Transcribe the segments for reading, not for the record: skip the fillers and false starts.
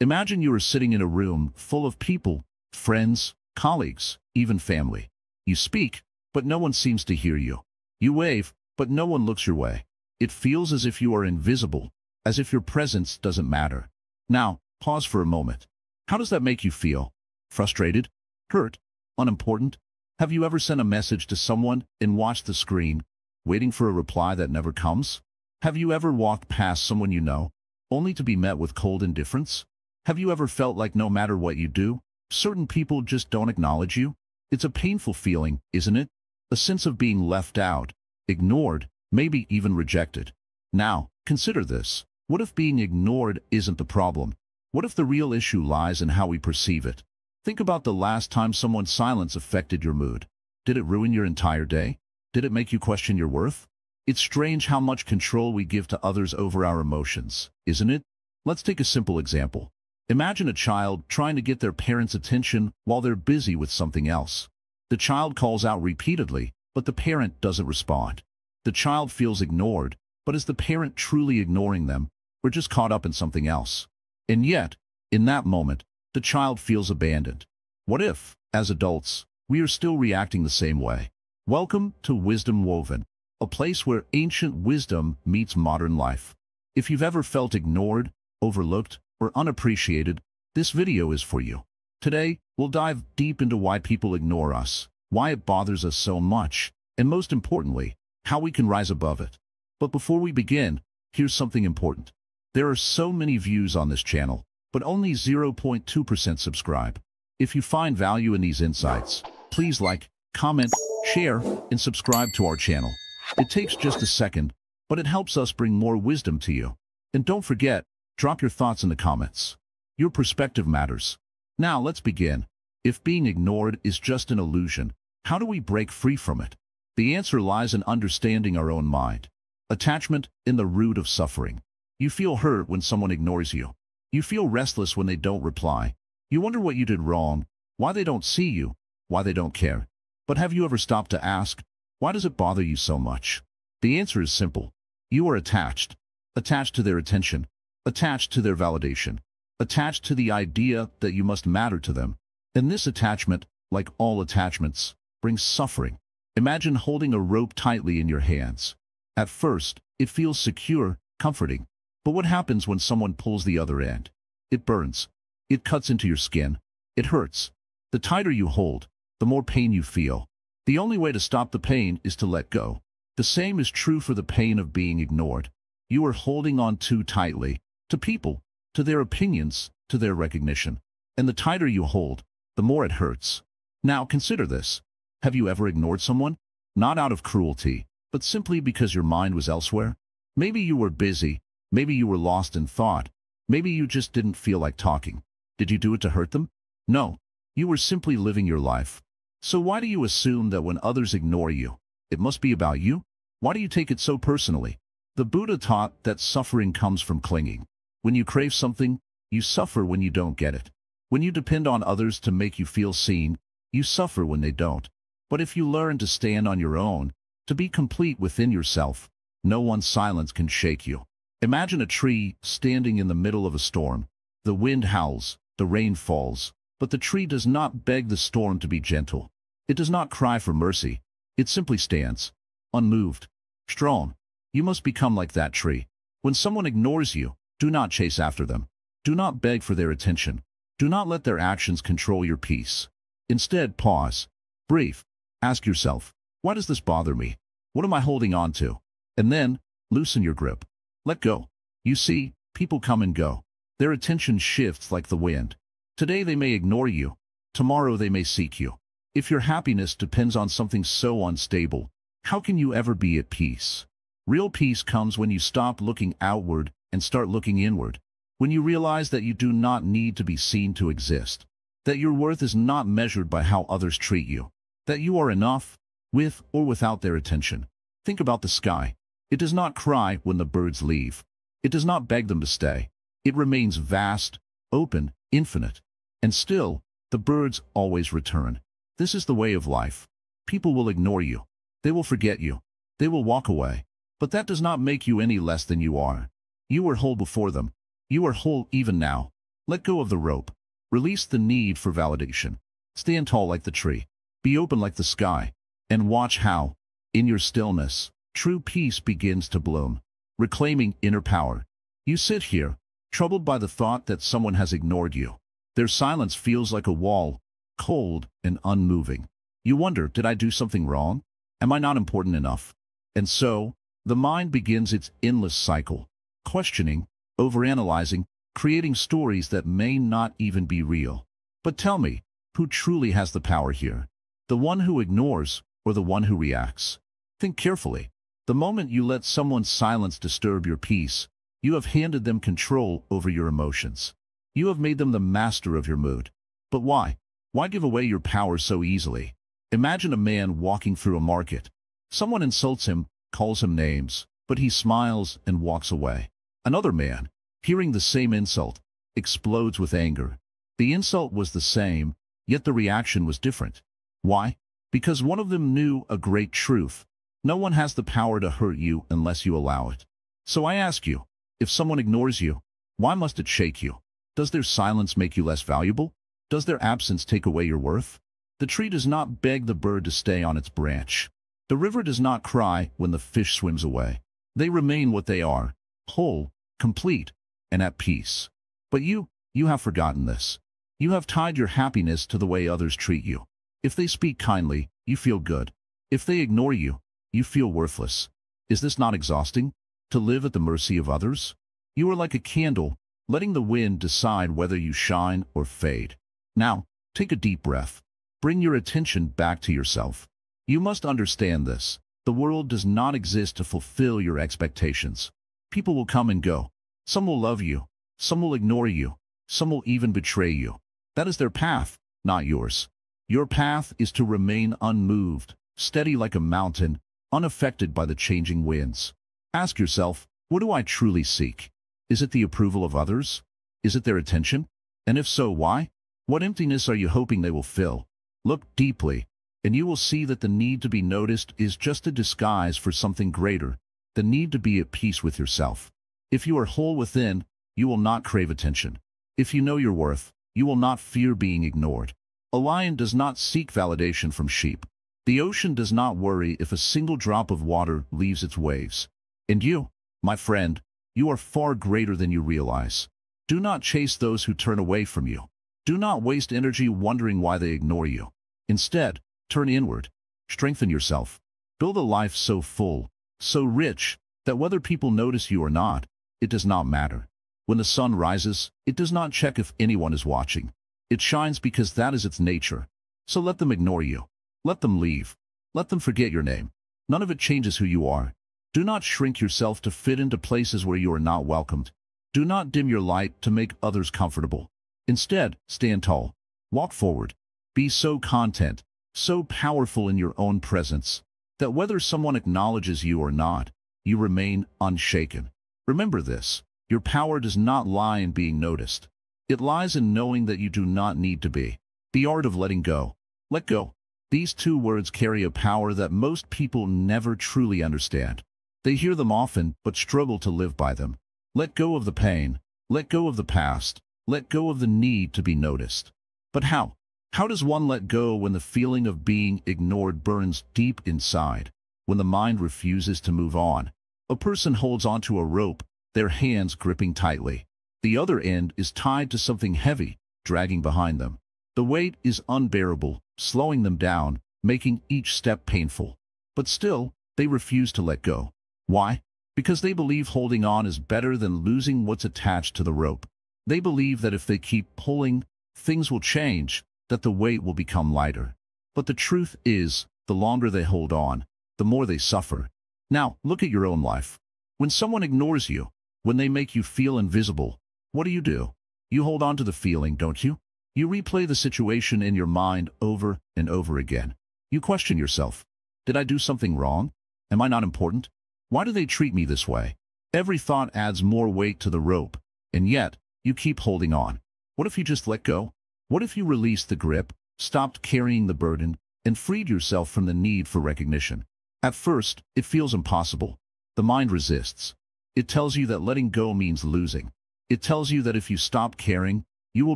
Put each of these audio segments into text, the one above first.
Imagine you are sitting in a room full of people, friends, colleagues, even family. You speak, but no one seems to hear you. You wave, but no one looks your way. It feels as if you are invisible, as if your presence doesn't matter. Now, pause for a moment. How does that make you feel? Frustrated? Hurt? Unimportant? Have you ever sent a message to someone and watched the screen, waiting for a reply that never comes? Have you ever walked past someone you know, only to be met with cold indifference? Have you ever felt like no matter what you do, certain people just don't acknowledge you? It's a painful feeling, isn't it? A sense of being left out, ignored, maybe even rejected. Now, consider this. What if being ignored isn't the problem? What if the real issue lies in how we perceive it? Think about the last time someone's silence affected your mood. Did it ruin your entire day? Did it make you question your worth? It's strange how much control we give to others over our emotions, isn't it? Let's take a simple example. Imagine a child trying to get their parents' attention while they're busy with something else. The child calls out repeatedly, but the parent doesn't respond. The child feels ignored, but is the parent truly ignoring them, or just caught up in something else? And yet, in that moment, the child feels abandoned. What if, as adults, we are still reacting the same way? Welcome to Wisdom Woven, a place where ancient wisdom meets modern life. If you've ever felt ignored, overlooked, or unappreciated, this video is for you. Today, we'll dive deep into why people ignore us, why it bothers us so much, and most importantly, how we can rise above it. But before we begin, here's something important. There are so many views on this channel, but only 0.2% subscribe. If you find value in these insights, please like, comment, share, and subscribe to our channel. It takes just a second, but it helps us bring more wisdom to you. And don't forget, drop your thoughts in the comments. Your perspective matters. Now let's begin. If being ignored is just an illusion, how do we break free from it? The answer lies in understanding our own mind. Attachment in the root of suffering. You feel hurt when someone ignores you. You feel restless when they don't reply. You wonder what you did wrong, why they don't see you, why they don't care. But have you ever stopped to ask, why does it bother you so much? The answer is simple. You are attached. Attached to their attention. Attached to their validation. Attached to the idea that you must matter to them. And this attachment, like all attachments, brings suffering. Imagine holding a rope tightly in your hands. At first, it feels secure, comforting. But what happens when someone pulls the other end? It burns. It cuts into your skin. It hurts. The tighter you hold, the more pain you feel. The only way to stop the pain is to let go. The same is true for the pain of being ignored. You are holding on too tightly, to people, to their opinions, to their recognition. And the tighter you hold, the more it hurts. Now consider this. Have you ever ignored someone? Not out of cruelty, but simply because your mind was elsewhere? Maybe you were busy. Maybe you were lost in thought. Maybe you just didn't feel like talking. Did you do it to hurt them? No. You were simply living your life. So why do you assume that when others ignore you, it must be about you? Why do you take it so personally? The Buddha taught that suffering comes from clinging. When you crave something, you suffer when you don't get it. When you depend on others to make you feel seen, you suffer when they don't. But if you learn to stand on your own, to be complete within yourself, no one's silence can shake you. Imagine a tree standing in the middle of a storm. The wind howls, the rain falls, but the tree does not beg the storm to be gentle. It does not cry for mercy. It simply stands, unmoved, strong. You must become like that tree. When someone ignores you, do not chase after them. Do not beg for their attention. Do not let their actions control your peace. Instead, pause. Breathe. Ask yourself, why does this bother me? What am I holding on to? And then, loosen your grip. Let go. You see, people come and go. Their attention shifts like the wind. Today they may ignore you. Tomorrow they may seek you. If your happiness depends on something so unstable, how can you ever be at peace? Real peace comes when you stop looking outward and start looking inward. When you realize that you do not need to be seen to exist. That your worth is not measured by how others treat you. That you are enough, with or without their attention. Think about the sky. It does not cry when the birds leave. It does not beg them to stay. It remains vast, open, infinite. And still, the birds always return. This is the way of life. People will ignore you. They will forget you. They will walk away. But that does not make you any less than you are. You were whole before them. You are whole even now. Let go of the rope. Release the need for validation. Stand tall like the tree. Be open like the sky. And watch how, in your stillness, true peace begins to bloom, reclaiming inner power. You sit here, troubled by the thought that someone has ignored you. Their silence feels like a wall, cold and unmoving. You wonder, did I do something wrong? Am I not important enough? And so, the mind begins its endless cycle, questioning, overanalyzing, creating stories that may not even be real. But tell me, who truly has the power here? The one who ignores or the one who reacts? Think carefully. The moment you let someone's silence disturb your peace, you have handed them control over your emotions. You have made them the master of your mood. But why? Why give away your power so easily? Imagine a man walking through a market. Someone insults him, calls him names, but he smiles and walks away. Another man, hearing the same insult, explodes with anger. The insult was the same, yet the reaction was different. Why? Because one of them knew a great truth. No one has the power to hurt you unless you allow it. So I ask you, if someone ignores you, why must it shake you? Does their silence make you less valuable? Does their absence take away your worth? The tree does not beg the bird to stay on its branch. The river does not cry when the fish swims away. They remain what they are, whole, complete, and at peace. But you have forgotten this. You have tied your happiness to the way others treat you. If they speak kindly, you feel good. If they ignore you, you feel worthless. Is this not exhausting? To live at the mercy of others? You are like a candle, letting the wind decide whether you shine or fade. Now, take a deep breath. Bring your attention back to yourself. You must understand this. The world does not exist to fulfill your expectations. People will come and go. Some will love you. Some will ignore you. Some will even betray you. That is their path, not yours. Your path is to remain unmoved, steady like a mountain, unaffected by the changing winds. Ask yourself, what do I truly seek? Is it the approval of others? Is it their attention? And if so, why? What emptiness are you hoping they will fill? Look deeply, and you will see that the need to be noticed is just a disguise for something greater, the need to be at peace with yourself. If you are whole within, you will not crave attention. If you know your worth, you will not fear being ignored. A lion does not seek validation from sheep. The ocean does not worry if a single drop of water leaves its waves. And you, my friend, you are far greater than you realize. Do not chase those who turn away from you. Do not waste energy wondering why they ignore you. Instead, turn inward. Strengthen yourself. Build a life so full, so rich, that whether people notice you or not, it does not matter. When the sun rises, it does not check if anyone is watching. It shines because that is its nature. So let them ignore you. Let them leave. Let them forget your name. None of it changes who you are. Do not shrink yourself to fit into places where you are not welcomed. Do not dim your light to make others comfortable. Instead, stand tall. Walk forward. Be so content, so powerful in your own presence, that whether someone acknowledges you or not, you remain unshaken. Remember this. Your power does not lie in being noticed. It lies in knowing that you do not need to be. The art of letting go. Let go. These two words carry a power that most people never truly understand. They hear them often, but struggle to live by them. Let go of the pain. Let go of the past. Let go of the need to be noticed. But how? How does one let go when the feeling of being ignored burns deep inside? When the mind refuses to move on? A person holds onto a rope, their hands gripping tightly. The other end is tied to something heavy, dragging behind them. The weight is unbearable, slowing them down, making each step painful. But still, they refuse to let go. Why? Because they believe holding on is better than losing what's attached to the rope. They believe that if they keep pulling, things will change, that the weight will become lighter. But the truth is, the longer they hold on, the more they suffer. Now, look at your own life. When someone ignores you, when they make you feel invisible, what do? You hold on to the feeling, don't you? You replay the situation in your mind over and over again. You question yourself. Did I do something wrong? Am I not important? Why do they treat me this way? Every thought adds more weight to the rope, and yet, you keep holding on. What if you just let go? What if you released the grip, stopped carrying the burden, and freed yourself from the need for recognition? At first, it feels impossible. The mind resists. It tells you that letting go means losing. It tells you that if you stop caring, you will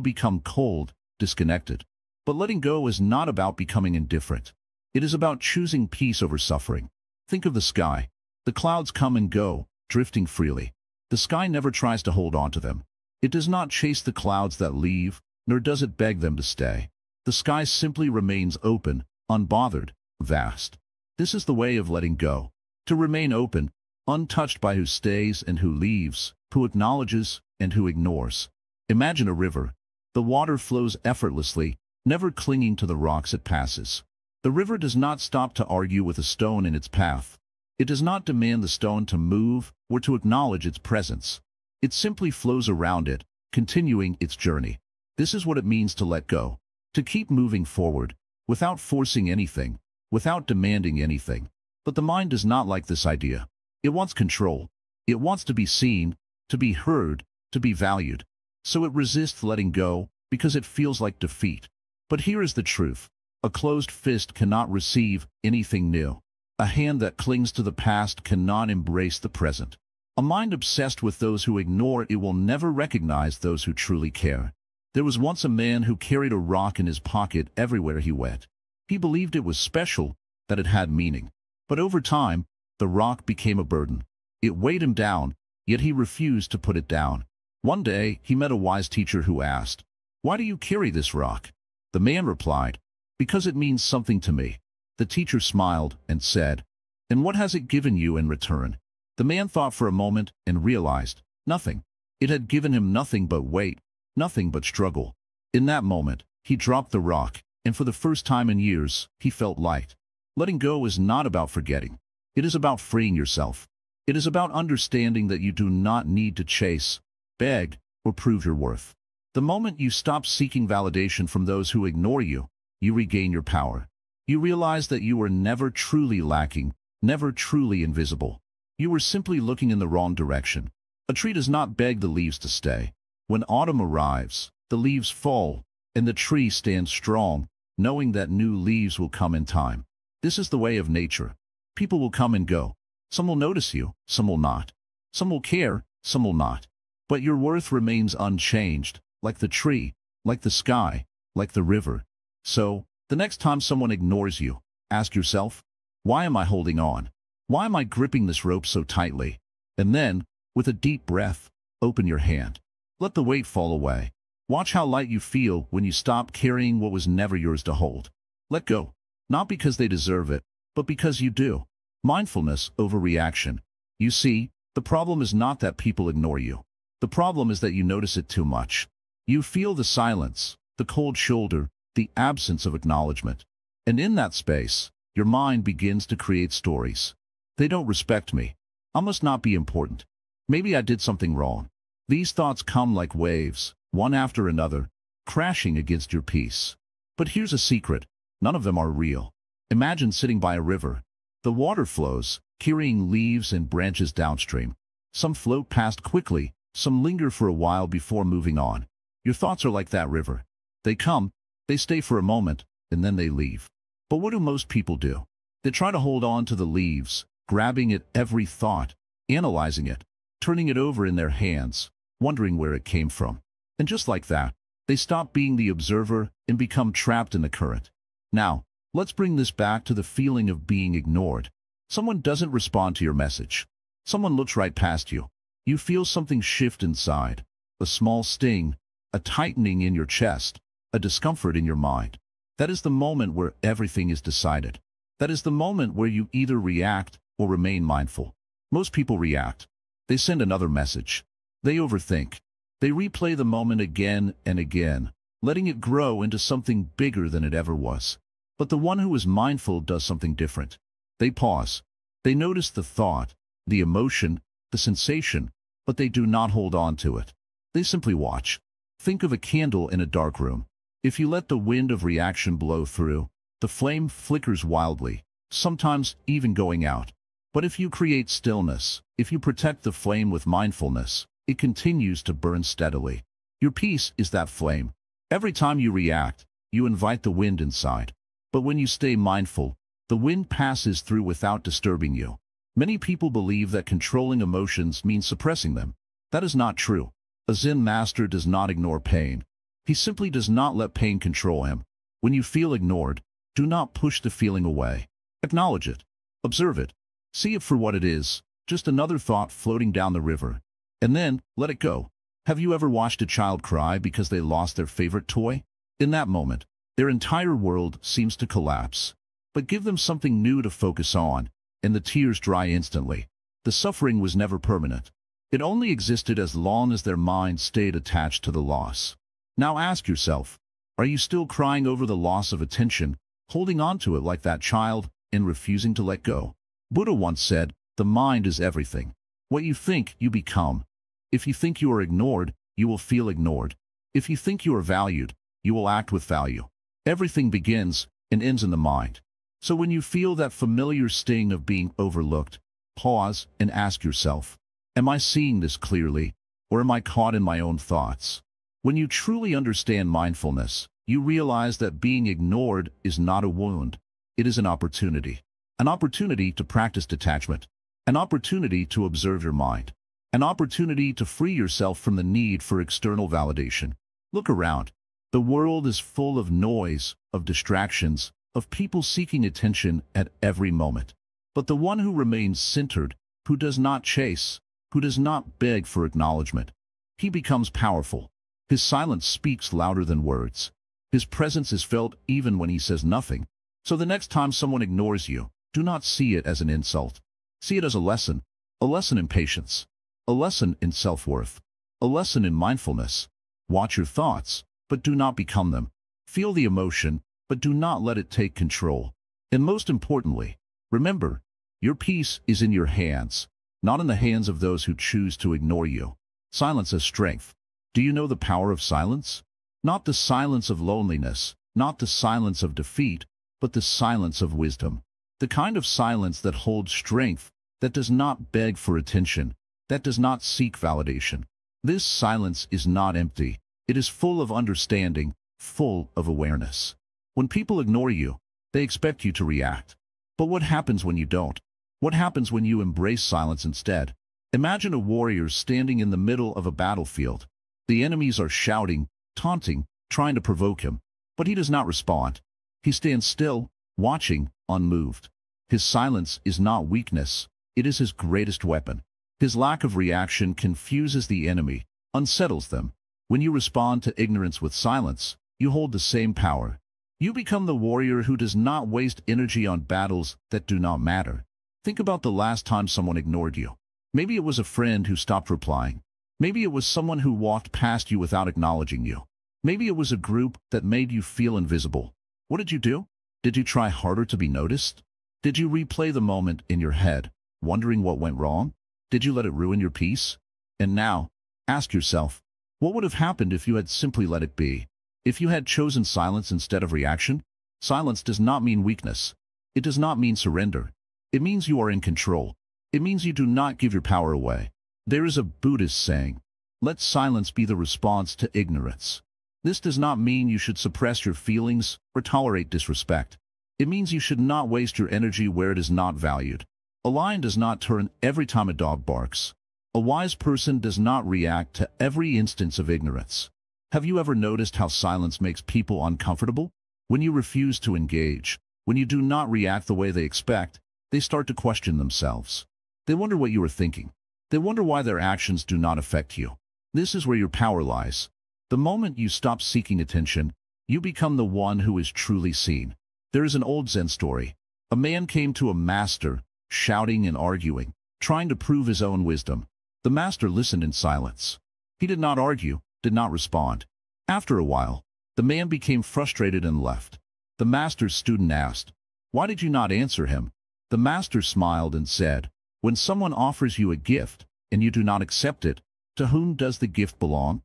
become cold, disconnected. But letting go is not about becoming indifferent. It is about choosing peace over suffering. Think of the sky. The clouds come and go, drifting freely. The sky never tries to hold on to them. It does not chase the clouds that leave, nor does it beg them to stay. The sky simply remains open, unbothered, vast. This is the way of letting go. To remain open, untouched by who stays and who leaves, who acknowledges and who ignores. Imagine a river. The water flows effortlessly, never clinging to the rocks it passes. The river does not stop to argue with a stone in its path. It does not demand the stone to move or to acknowledge its presence. It simply flows around it, continuing its journey. This is what it means to let go. To keep moving forward, without forcing anything, without demanding anything. But the mind does not like this idea. It wants control. It wants to be seen, to be heard, to be valued. So it resists letting go because it feels like defeat. But here is the truth. A closed fist cannot receive anything new. A hand that clings to the past cannot embrace the present. A mind obsessed with those who ignore it will never recognize those who truly care. There was once a man who carried a rock in his pocket everywhere he went. He believed it was special, that it had meaning. But over time, the rock became a burden. It weighed him down, yet he refused to put it down. One day, he met a wise teacher who asked, "Why do you carry this rock?" The man replied, "Because it means something to me." The teacher smiled and said, "And what has it given you in return?" The man thought for a moment and realized, nothing. It had given him nothing but weight, nothing but struggle. In that moment, he dropped the rock, and for the first time in years, he felt light. Letting go is not about forgetting. It is about freeing yourself. It is about understanding that you do not need to chase, beg, or prove your worth. The moment you stop seeking validation from those who ignore you, you regain your power. You realize that you are never truly lacking, never truly invisible. You were simply looking in the wrong direction. A tree does not beg the leaves to stay. When autumn arrives, the leaves fall, and the tree stands strong, knowing that new leaves will come in time. This is the way of nature. People will come and go. Some will notice you, some will not. Some will care, some will not. But your worth remains unchanged, like the tree, like the sky, like the river. So, the next time someone ignores you, ask yourself, why am I holding on? Why am I gripping this rope so tightly? And then, with a deep breath, open your hand. Let the weight fall away. Watch how light you feel when you stop carrying what was never yours to hold. Let go, not because they deserve it, but because you do. Mindfulness over reaction. You see, the problem is not that people ignore you. The problem is that you notice it too much. You feel the silence, the cold shoulder, the absence of acknowledgement. And in that space, your mind begins to create stories. They don't respect me. I must not be important. Maybe I did something wrong. These thoughts come like waves, one after another, crashing against your peace. But here's a secret. None of them are real. Imagine sitting by a river. The water flows, carrying leaves and branches downstream. Some float past quickly, some linger for a while before moving on. Your thoughts are like that river. They come, they stay for a moment, and then they leave. But what do most people do? They try to hold on to the leaves, grabbing at every thought, analyzing it, turning it over in their hands, wondering where it came from. And just like that, they stop being the observer and become trapped in the current. Now, let's bring this back to the feeling of being ignored. Someone doesn't respond to your message. Someone looks right past you. You feel something shift inside, a small sting, a tightening in your chest, a discomfort in your mind. That is the moment where everything is decided. That is the moment where you either react or remain mindful. Most people react. They send another message. They overthink. They replay the moment again and again, letting it grow into something bigger than it ever was. But the one who is mindful does something different. They pause. They notice the thought, the emotion, the sensation, but they do not hold on to it. They simply watch. Think of a candle in a dark room. If you let the wind of reaction blow through, the flame flickers wildly, sometimes even going out. But if you create stillness, if you protect the flame with mindfulness, it continues to burn steadily. Your peace is that flame. Every time you react, you invite the wind inside. But when you stay mindful, the wind passes through without disturbing you. Many people believe that controlling emotions means suppressing them. That is not true. A Zen master does not ignore pain. He simply does not let pain control him. When you feel ignored, do not push the feeling away. Acknowledge it. Observe it. See it for what it is, just another thought floating down the river. And then, let it go. Have you ever watched a child cry because they lost their favorite toy? In that moment, their entire world seems to collapse. But give them something new to focus on, and the tears dry instantly. The suffering was never permanent. It only existed as long as their mind stayed attached to the loss. Now ask yourself, are you still crying over the loss of attention, holding on to it like that child, and refusing to let go? Buddha once said, the mind is everything. What you think, you become. If you think you are ignored, you will feel ignored. If you think you are valued, you will act with value. Everything begins and ends in the mind. So when you feel that familiar sting of being overlooked, pause and ask yourself, am I seeing this clearly, or am I caught in my own thoughts? When you truly understand mindfulness, you realize that being ignored is not a wound. It is an opportunity. An opportunity to practice detachment. An opportunity to observe your mind. An opportunity to free yourself from the need for external validation. Look around. The world is full of noise, of distractions, of people seeking attention at every moment. But the one who remains centered, who does not chase, who does not beg for acknowledgement, he becomes powerful. His silence speaks louder than words. His presence is felt even when he says nothing. So the next time someone ignores you, do not see it as an insult. See it as a lesson in patience, a lesson in self-worth, a lesson in mindfulness. Watch your thoughts, but do not become them. Feel the emotion, but do not let it take control. And most importantly, remember, your peace is in your hands, not in the hands of those who choose to ignore you. Silence as strength. Do you know the power of silence? Not the silence of loneliness, not the silence of defeat, but the silence of wisdom. The kind of silence that holds strength, that does not beg for attention, that does not seek validation. This silence is not empty. It is full of understanding, full of awareness. When people ignore you, they expect you to react. But what happens when you don't? What happens when you embrace silence instead? Imagine a warrior standing in the middle of a battlefield. The enemies are shouting, taunting, trying to provoke him. But he does not respond. He stands still, watching, unmoved. His silence is not weakness. It is his greatest weapon. His lack of reaction confuses the enemy, unsettles them. When you respond to ignorance with silence, you hold the same power. You become the warrior who does not waste energy on battles that do not matter. Think about the last time someone ignored you. Maybe it was a friend who stopped replying. Maybe it was someone who walked past you without acknowledging you. Maybe it was a group that made you feel invisible. What did you do? Did you try harder to be noticed? Did you replay the moment in your head, wondering what went wrong? Did you let it ruin your peace? And now, ask yourself, what would have happened if you had simply let it be? If you had chosen silence instead of reaction? Silence does not mean weakness. It does not mean surrender. It means you are in control. It means you do not give your power away. There is a Buddhist saying, let silence be the response to ignorance. This does not mean you should suppress your feelings or tolerate disrespect. It means you should not waste your energy where it is not valued. A lion does not turn every time a dog barks. A wise person does not react to every instance of ignorance. Have you ever noticed how silence makes people uncomfortable? When you refuse to engage, when you do not react the way they expect, they start to question themselves. They wonder what you are thinking. They wonder why their actions do not affect you. This is where your power lies. The moment you stop seeking attention, you become the one who is truly seen. There is an old Zen story. A man came to a master, shouting and arguing, trying to prove his own wisdom. The master listened in silence. He did not argue, did not respond. After a while, the man became frustrated and left. The master's student asked, "Why did you not answer him?" The master smiled and said, "When someone offers you a gift, and you do not accept it, to whom does the gift belong?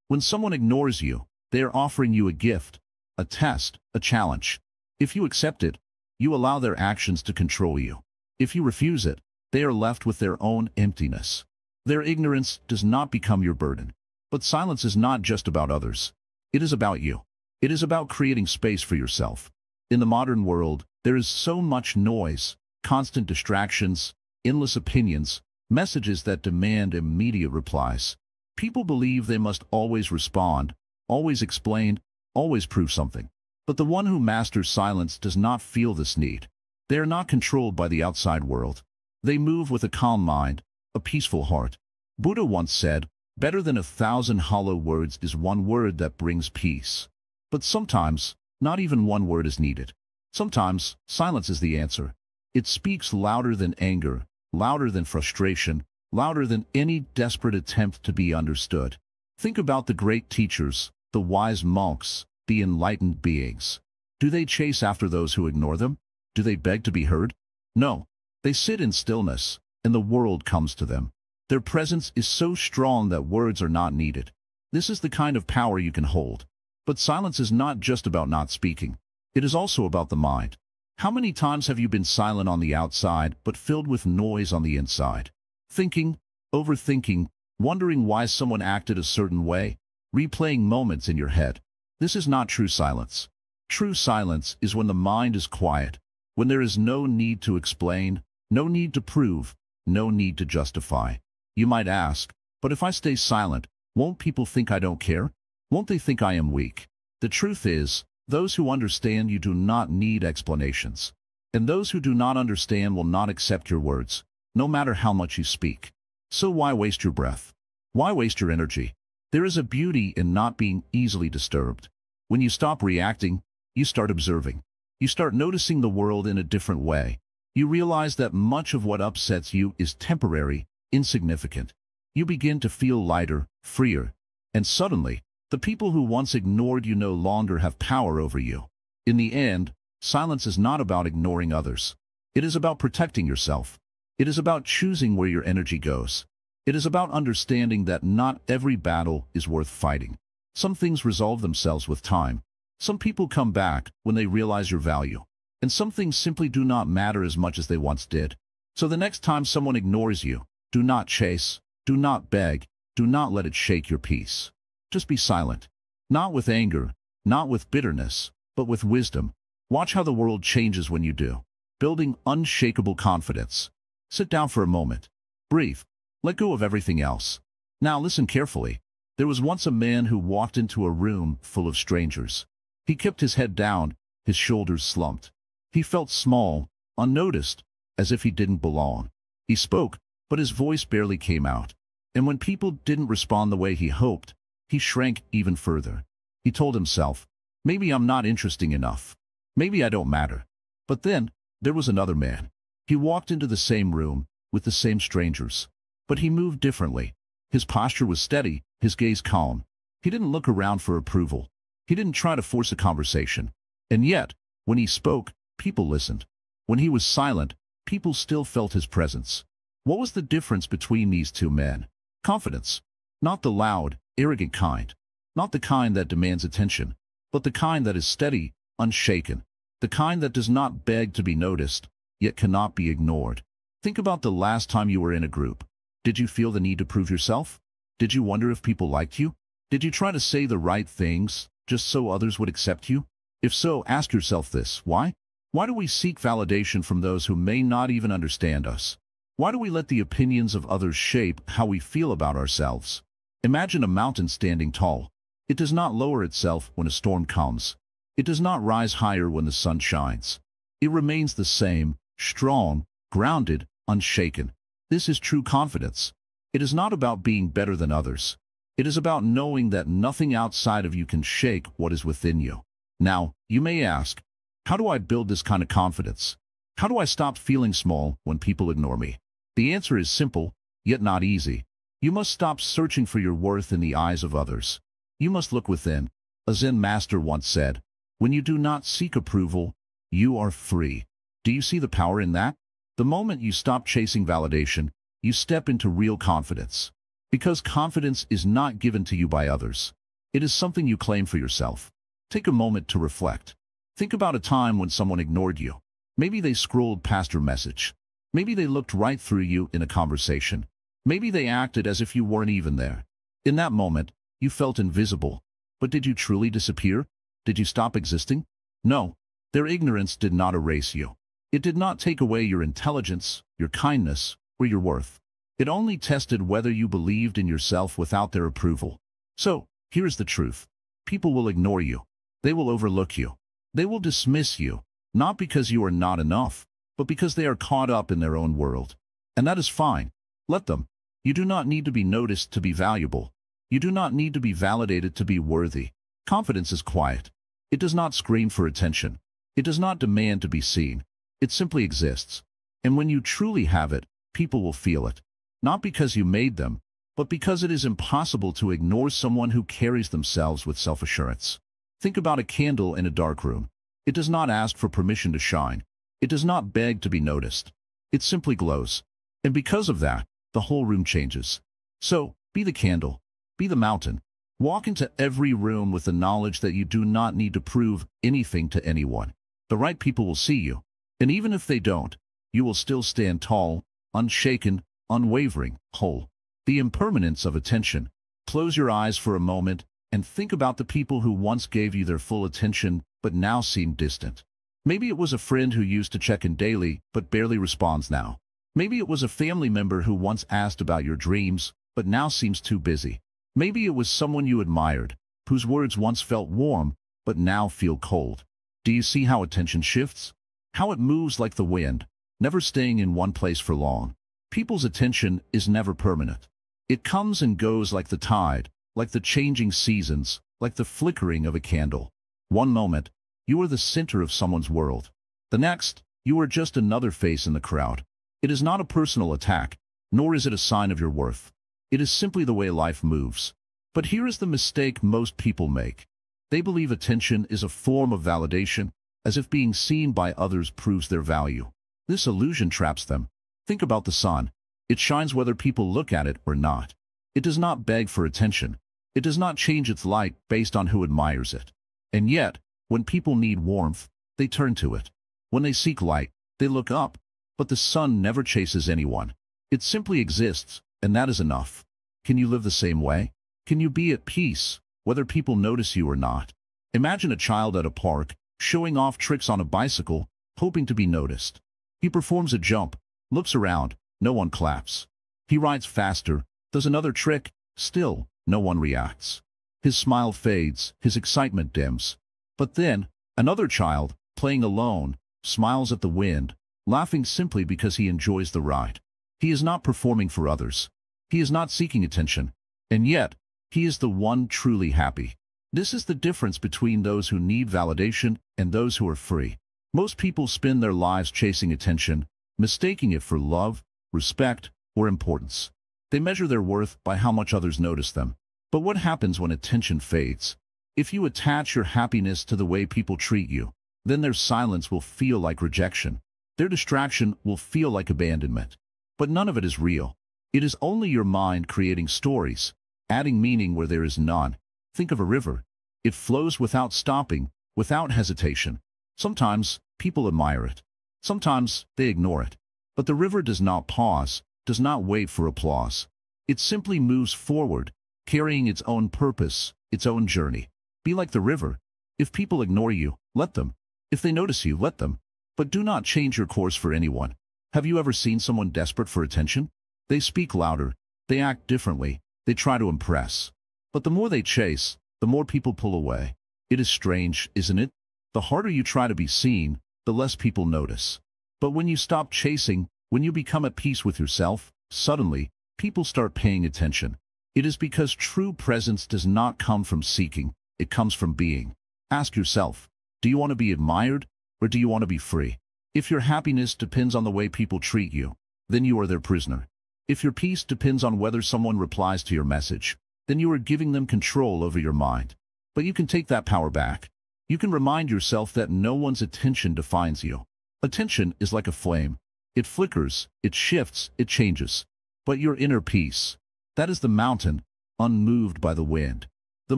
When someone ignores you, they are offering you a gift, a test, a challenge. If you accept it, you allow their actions to control you. If you refuse it, they are left with their own emptiness. Their ignorance does not become your burden. But silence is not just about others. It is about you. It is about creating space for yourself. In the modern world, there is so much noise, constant distractions, endless opinions, messages that demand immediate replies. People believe they must always respond, always explain, always prove something. But the one who masters silence does not feel this need. They are not controlled by the outside world. They move with a calm mind, a peaceful heart. Buddha once said, "Better than 1,000 hollow words is one word that brings peace." But sometimes, not even one word is needed. Sometimes, silence is the answer. It speaks louder than anger, louder than frustration, louder than any desperate attempt to be understood. Think about the great teachers, the wise monks, the enlightened beings. Do they chase after those who ignore them? Do they beg to be heard? No. They sit in stillness, and the world comes to them. Their presence is so strong that words are not needed. This is the kind of power you can hold. But silence is not just about not speaking. It is also about the mind. How many times have you been silent on the outside, but filled with noise on the inside? Thinking, overthinking, wondering why someone acted a certain way, replaying moments in your head. This is not true silence. True silence is when the mind is quiet, when there is no need to explain, no need to prove, no need to justify. You might ask, but if I stay silent, won't people think I don't care? Won't they think I am weak? The truth is, those who understand you do not need explanations. And those who do not understand will not accept your words, no matter how much you speak. So why waste your breath? Why waste your energy? There is a beauty in not being easily disturbed. When you stop reacting, you start observing. You start noticing the world in a different way. You realize that much of what upsets you is temporary, insignificant. You begin to feel lighter, freer. And suddenly, the people who once ignored you no longer have power over you. In the end, silence is not about ignoring others. It is about protecting yourself. It is about choosing where your energy goes. It is about understanding that not every battle is worth fighting. Some things resolve themselves with time. Some people come back when they realize your value. And some things simply do not matter as much as they once did. So the next time someone ignores you, do not chase, do not beg, do not let it shake your peace. Just be silent. Not with anger, not with bitterness, but with wisdom. Watch how the world changes when you do. Building unshakable confidence. Sit down for a moment. Breathe. Let go of everything else. Now listen carefully. There was once a man who walked into a room full of strangers. He kept his head down, his shoulders slumped. He felt small, unnoticed, as if he didn't belong. He spoke, but his voice barely came out. And when people didn't respond the way he hoped, he shrank even further. He told himself, maybe I'm not interesting enough. Maybe I don't matter. But then, there was another man. He walked into the same room, with the same strangers. But he moved differently. His posture was steady, his gaze calm. He didn't look around for approval. He didn't try to force a conversation. And yet, when he spoke, people listened. When he was silent, people still felt his presence. What was the difference between these two men? Confidence. Not the loud, arrogant kind. Not the kind that demands attention, but the kind that is steady, unshaken. The kind that does not beg to be noticed, yet cannot be ignored. Think about the last time you were in a group. Did you feel the need to prove yourself? Did you wonder if people liked you? Did you try to say the right things, just so others would accept you? If so, ask yourself this: why? Why do we seek validation from those who may not even understand us? Why do we let the opinions of others shape how we feel about ourselves? Imagine a mountain standing tall. It does not lower itself when a storm comes. It does not rise higher when the sun shines. It remains the same, strong, grounded, unshaken. This is true confidence. It is not about being better than others. It is about knowing that nothing outside of you can shake what is within you. Now, you may ask, how do I build this kind of confidence? How do I stop feeling small when people ignore me? The answer is simple, yet not easy. You must stop searching for your worth in the eyes of others. You must look within. A Zen master once said, when you do not seek approval, you are free. Do you see the power in that? The moment you stop chasing validation, you step into real confidence. Because confidence is not given to you by others. It is something you claim for yourself. Take a moment to reflect. Think about a time when someone ignored you. Maybe they scrolled past your message. Maybe they looked right through you in a conversation. Maybe they acted as if you weren't even there. In that moment, you felt invisible. But did you truly disappear? Did you stop existing? No. Their ignorance did not erase you. It did not take away your intelligence, your kindness, or your worth. It only tested whether you believed in yourself without their approval. So, here is the truth. People will ignore you. They will overlook you. They will dismiss you, not because you are not enough, but because they are caught up in their own world. And that is fine. Let them. You do not need to be noticed to be valuable. You do not need to be validated to be worthy. Confidence is quiet. It does not scream for attention. It does not demand to be seen. It simply exists. And when you truly have it, people will feel it. Not because you made them, but because it is impossible to ignore someone who carries themselves with self-assurance. Think about a candle in a dark room. It does not ask for permission to shine. It does not beg to be noticed. It simply glows. And because of that, the whole room changes. So, be the candle. Be the mountain. Walk into every room with the knowledge that you do not need to prove anything to anyone. The right people will see you. And even if they don't, you will still stand tall, unshaken, unwavering, whole. The impermanence of attention. Close your eyes for a moment and think about the people who once gave you their full attention but now seem distant. Maybe it was a friend who used to check in daily but barely responds now. Maybe it was a family member who once asked about your dreams but now seems too busy. Maybe it was someone you admired, whose words once felt warm but now feel cold. Do you see how attention shifts? How it moves like the wind, never staying in one place for long. People's attention is never permanent. It comes and goes like the tide, like the changing seasons, like the flickering of a candle. One moment, you are the center of someone's world. The next, you are just another face in the crowd. It is not a personal attack, nor is it a sign of your worth. It is simply the way life moves. But here is the mistake most people make. They believe attention is a form of validation, as if being seen by others proves their value. This illusion traps them. Think about the sun. It shines whether people look at it or not. It does not beg for attention. It does not change its light based on who admires it. And yet, when people need warmth, they turn to it. When they seek light, they look up. But the sun never chases anyone. It simply exists, and that is enough. Can you live the same way? Can you be at peace, whether people notice you or not? Imagine a child at a park, showing off tricks on a bicycle, hoping to be noticed. He performs a jump, looks around, no one claps. He rides faster, does another trick, still, no one reacts. His smile fades, his excitement dims. But then, another child, playing alone, smiles at the wind, laughing simply because he enjoys the ride. He is not performing for others. He is not seeking attention. And yet, he is the one truly happy. This is the difference between those who need validation and those who are free. Most people spend their lives chasing attention, mistaking it for love, respect, or importance. They measure their worth by how much others notice them. But what happens when attention fades? If you attach your happiness to the way people treat you, then their silence will feel like rejection. Their distraction will feel like abandonment. But none of it is real. It is only your mind creating stories, adding meaning where there is none. Think of a river. It flows without stopping, without hesitation. Sometimes people admire it. Sometimes they ignore it. But the river does not pause, does not wait for applause. It simply moves forward, carrying its own purpose, its own journey. Be like the river. If people ignore you, let them. If they notice you, let them. But do not change your course for anyone. Have you ever seen someone desperate for attention? They speak louder, they act differently, they try to impress. But the more they chase, the more people pull away. It is strange, isn't it? The harder you try to be seen, the less people notice. But when you stop chasing, when you become at peace with yourself, suddenly, people start paying attention. It is because true presence does not come from seeking, it comes from being. Ask yourself, do you want to be admired, or do you want to be free? If your happiness depends on the way people treat you, then you are their prisoner. If your peace depends on whether someone replies to your message, then you are giving them control over your mind. But you can take that power back. You can remind yourself that no one's attention defines you. Attention is like a flame. It flickers, it shifts, it changes. But your inner peace, that is the mountain, unmoved by the wind. The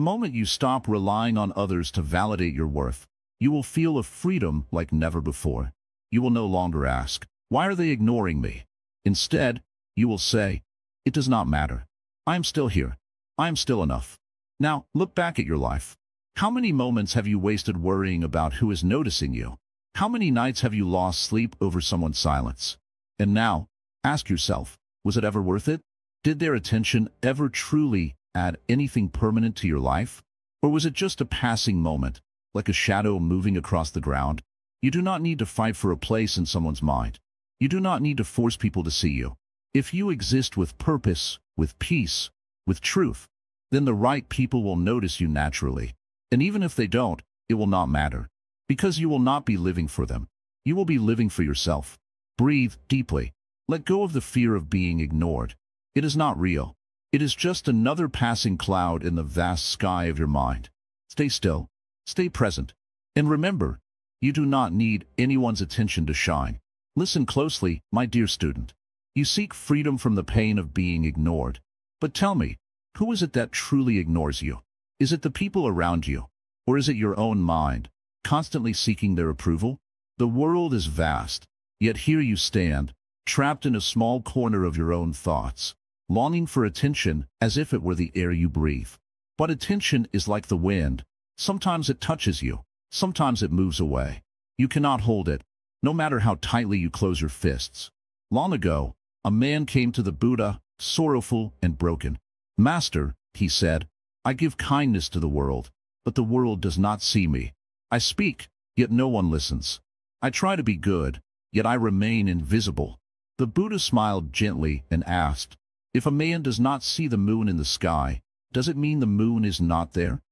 moment you stop relying on others to validate your worth, you will feel a freedom like never before. You will no longer ask, why are they ignoring me? Instead, you will say, it does not matter. I am still here. I am still enough. Now, look back at your life. How many moments have you wasted worrying about who is noticing you? How many nights have you lost sleep over someone's silence? And now, ask yourself, was it ever worth it? Did their attention ever truly add anything permanent to your life? Or was it just a passing moment, like a shadow moving across the ground? You do not need to fight for a place in someone's mind. You do not need to force people to see you. If you exist with purpose, with peace, with truth, then the right people will notice you naturally. And even if they don't, it will not matter. Because you will not be living for them. You will be living for yourself. Breathe deeply. Let go of the fear of being ignored. It is not real. It is just another passing cloud in the vast sky of your mind. Stay still. Stay present. And remember, you do not need anyone's attention to shine. Listen closely, my dear student. You seek freedom from the pain of being ignored. But tell me, who is it that truly ignores you? Is it the people around you? Or is it your own mind, constantly seeking their approval? The world is vast, yet here you stand, trapped in a small corner of your own thoughts, longing for attention as if it were the air you breathe. But attention is like the wind. Sometimes it touches you, sometimes it moves away. You cannot hold it, no matter how tightly you close your fists. Long ago, a man came to the Buddha, sorrowful and broken. "Master," he said, "I give kindness to the world, but the world does not see me. I speak, yet no one listens. I try to be good, yet I remain invisible." The Buddha smiled gently and asked, "If a man does not see the moon in the sky, does it mean the moon is not there?"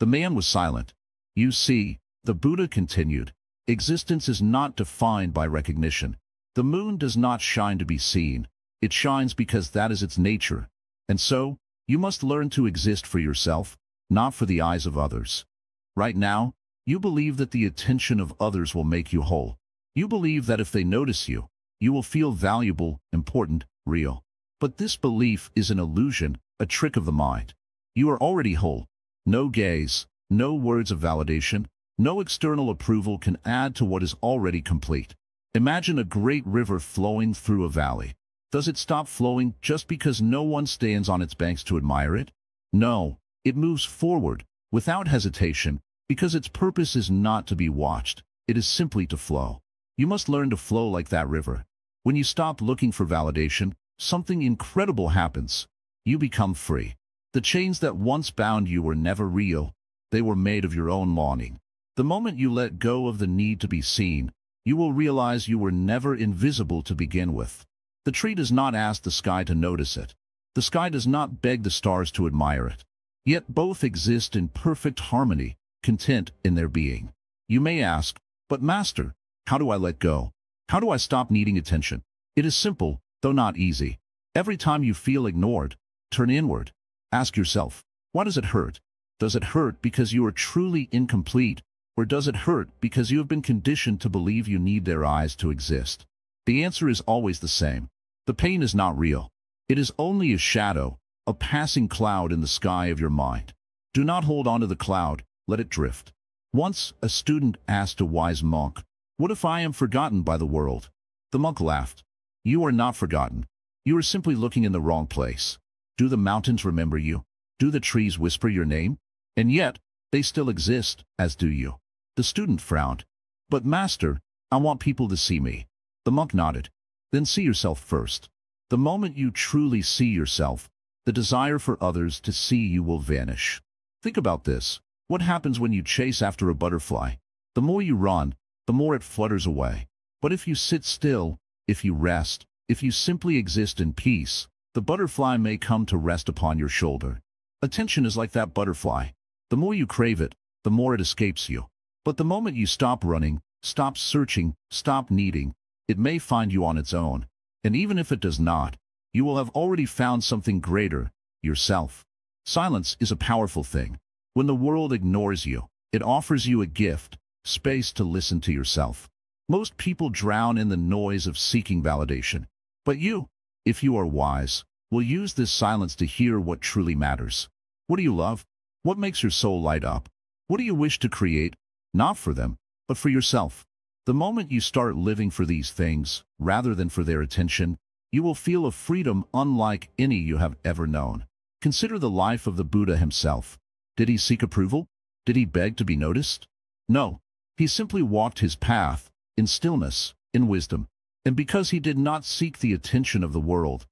The man was silent. "You see," the Buddha continued, "existence is not defined by recognition. The moon does not shine to be seen. It shines because that is its nature. And so, you must learn to exist for yourself, not for the eyes of others. Right now, you believe that the attention of others will make you whole. You believe that if they notice you, you will feel valuable, important, real. But this belief is an illusion, a trick of the mind. You are already whole. No gaze, no words of validation, no external approval can add to what is already complete. Imagine a great river flowing through a valley. Does it stop flowing just because no one stands on its banks to admire it? No, it moves forward, without hesitation, because its purpose is not to be watched, it is simply to flow. You must learn to flow like that river. When you stop looking for validation, something incredible happens. You become free. The chains that once bound you were never real. They were made of your own longing. The moment you let go of the need to be seen, you will realize you were never invisible to begin with. The tree does not ask the sky to notice it. The sky does not beg the stars to admire it. Yet both exist in perfect harmony, content in their being. You may ask, "But Master, how do I let go? How do I stop needing attention?" It is simple, though not easy. Every time you feel ignored, turn inward. Ask yourself, why does it hurt? Does it hurt because you are truly incomplete, or does it hurt because you have been conditioned to believe you need their eyes to exist? The answer is always the same. The pain is not real. It is only a shadow, a passing cloud in the sky of your mind. Do not hold on to the cloud, let it drift. Once, a student asked a wise monk, "What if I am forgotten by the world?" The monk laughed. "You are not forgotten. You are simply looking in the wrong place. Do the mountains remember you? Do the trees whisper your name? And yet, they still exist, as do you." The student frowned. "But Master, I want people to see me." The monk nodded. "Then see yourself first. The moment you truly see yourself, the desire for others to see you will vanish. Think about this. What happens when you chase after a butterfly? The more you run, the more it flutters away. But if you sit still, if you rest, if you simply exist in peace, the butterfly may come to rest upon your shoulder. Attention is like that butterfly. The more you crave it, the more it escapes you. But the moment you stop running, stop searching, stop needing, it may find you on its own. And even if it does not, you will have already found something greater, yourself. Silence is a powerful thing. When the world ignores you, it offers you a gift, space to listen to yourself. Most people drown in the noise of seeking validation. But you, if you are wise, will use this silence to hear what truly matters. What do you love? What makes your soul light up? What do you wish to create? Not for them, but for yourself. The moment you start living for these things, rather than for their attention, you will feel a freedom unlike any you have ever known. Consider the life of the Buddha himself. Did he seek approval? Did he beg to be noticed? No. He simply walked his path, in stillness, in wisdom. And because he did not seek the attention of the world